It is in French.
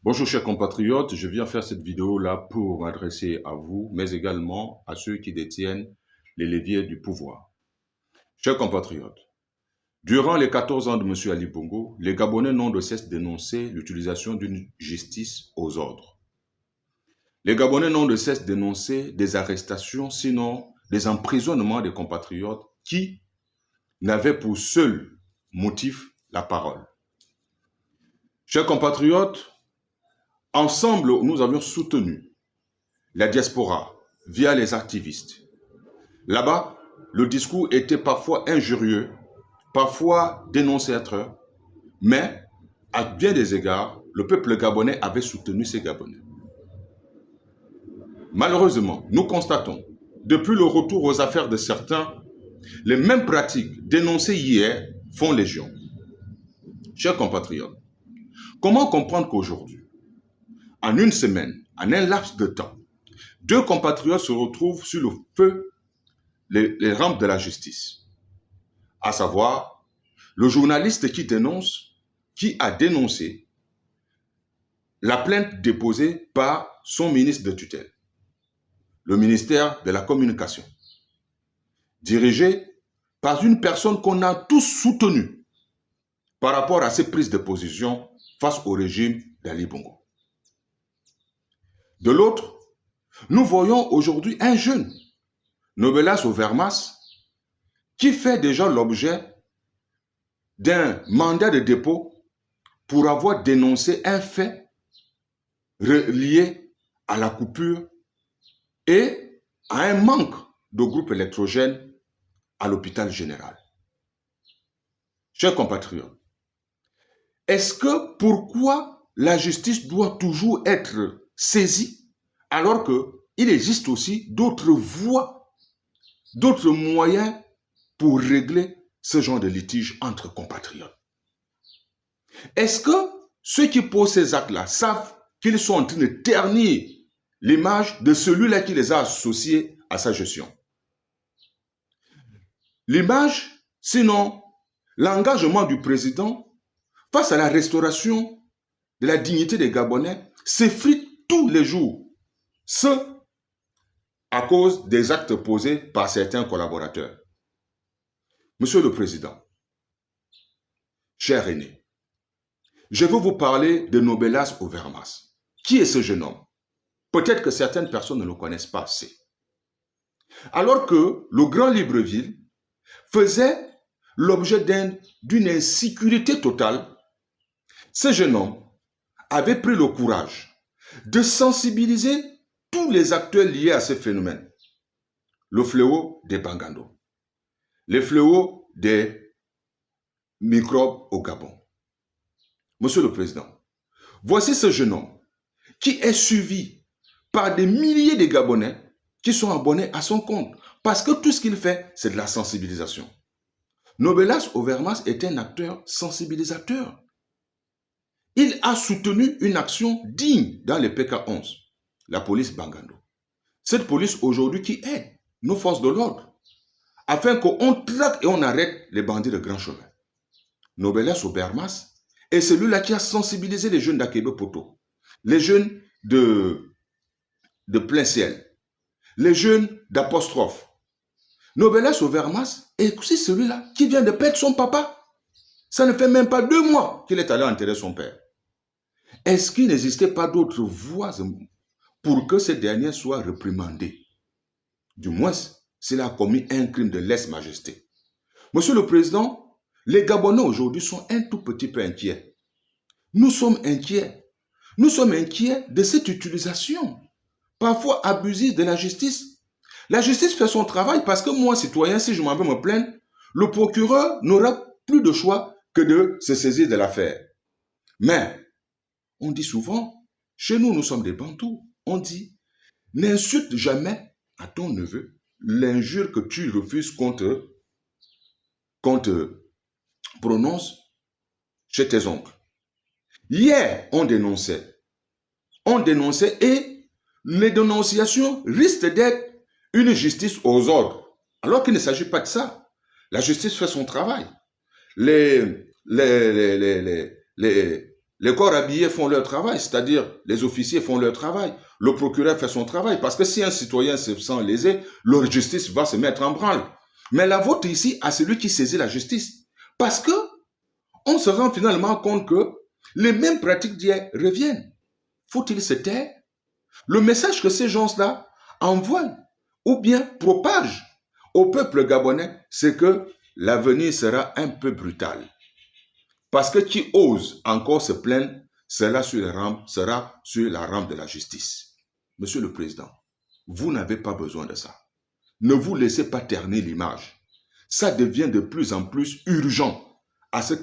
Bonjour chers compatriotes, je viens faire cette vidéo-là pour m'adresser à vous, mais également à ceux qui détiennent les leviers du pouvoir. Chers compatriotes, durant les 14 ans de M. Ali Bongo, les Gabonais n'ont de cesse dénoncé l'utilisation d'une justice aux ordres. Les Gabonais n'ont de cesse dénoncé des arrestations, sinon des emprisonnements des compatriotes qui n'avaient pour seul motif la parole. Chers compatriotes, ensemble, nous avions soutenu la diaspora via les activistes. Là-bas, le discours était parfois injurieux, parfois dénonciateur, mais à bien des égards, le peuple gabonais avait soutenu ces Gabonais. Malheureusement, nous constatons, depuis le retour aux affaires de certains, les mêmes pratiques dénoncées hier font légion. Chers compatriotes, comment comprendre qu'aujourd'hui, en une semaine, en un laps de temps, deux compatriotes se retrouvent sur le feu les rampes de la justice, à savoir le journaliste qui a dénoncé la plainte déposée par son ministre de tutelle, le ministère de la Communication, dirigé par une personne qu'on a tous soutenue par rapport à ses prises de position face au régime d'Ali Bongo. De l'autre, nous voyons aujourd'hui un jeune, Nobelas Overmas, qui fait déjà l'objet d'un mandat de dépôt pour avoir dénoncé un fait lié à la coupure et à un manque de groupes électrogènes à l'hôpital général. Chers compatriotes, pourquoi la justice doit toujours être saisie alors qu'il existe aussi d'autres voies, d'autres moyens pour régler ce genre de litige entre compatriotes? Est-ce que ceux qui posent ces actes-là savent qu'ils sont en train de ternir l'image de celui-là qui les a associés à sa gestion? L'image, sinon l'engagement du président face à la restauration de la dignité des Gabonais s'effrite tous les jours, ce à cause des actes posés par certains collaborateurs. Monsieur le Président, cher aîné, je veux vous parler de Nobelas Overmas. Qui est ce jeune homme? Peut-être que certaines personnes ne le connaissent pas assez. Alors que le Grand Libreville faisait l'objet d'une insécurité totale, ce jeune homme avait pris le courage de sensibiliser tous les acteurs liés à ce phénomène. Le fléau des Bangando, le fléau des microbes au Gabon. Monsieur le Président, voici ce jeune homme qui est suivi par des milliers de Gabonais qui sont abonnés à son compte parce que tout ce qu'il fait, c'est de la sensibilisation. Nobelas Overmas est un acteur sensibilisateur. Il a soutenu une action digne dans les PK11, la police Bangando. Cette police aujourd'hui qui aide nos forces de l'ordre afin qu'on traque et on arrête les bandits de grand chemin. Nobelas Overmas est celui-là qui a sensibilisé les jeunes d'Akebe Poto, les jeunes de plein ciel, les jeunes d'apostrophe. Nobelas Overmas est aussi celui-là qui vient de perdre son papa. Ça ne fait même pas 2 mois qu'il est allé enterrer son père. Est-ce qu'il n'existait pas d'autres voies pour que ce dernier soit réprimandé? Du moins, s'il a commis un crime de lèse-majesté. Monsieur le Président, les Gabonais aujourd'hui sont un tout petit peu inquiets. Nous sommes inquiets. Nous sommes inquiets de cette utilisation, parfois abusive, de la justice. La justice fait son travail parce que moi, citoyen, si je m'en vais me plaindre, le procureur n'aura plus de choix que de se saisir de l'affaire. Mais, on dit souvent, chez nous, nous sommes des Bantous, on dit, n'insulte jamais à ton neveu l'injure que tu refuses qu'on te prononce chez tes oncles. Hier, on dénonçait et les dénonciations risquent d'être une justice aux ordres, alors qu'il ne s'agit pas de ça. La justice fait son travail. Les Les corps habillés font leur travail, c'est-à-dire les officiers font leur travail, le procureur fait son travail, parce que si un citoyen se sent lésé, leur justice va se mettre en branle. Mais la vôtre ici, à celui qui saisit la justice. Parce que on se rend finalement compte que les mêmes pratiques d'hier reviennent. Faut-il se taire? Le message que ces gens-là envoient ou bien propagent au peuple gabonais, c'est que l'avenir sera un peu brutal. Parce que qui ose encore se plaindre sera sur la rampe de la justice. Monsieur le Président, vous n'avez pas besoin de ça. Ne vous laissez pas ternir l'image. Ça devient de plus en plus urgent à ce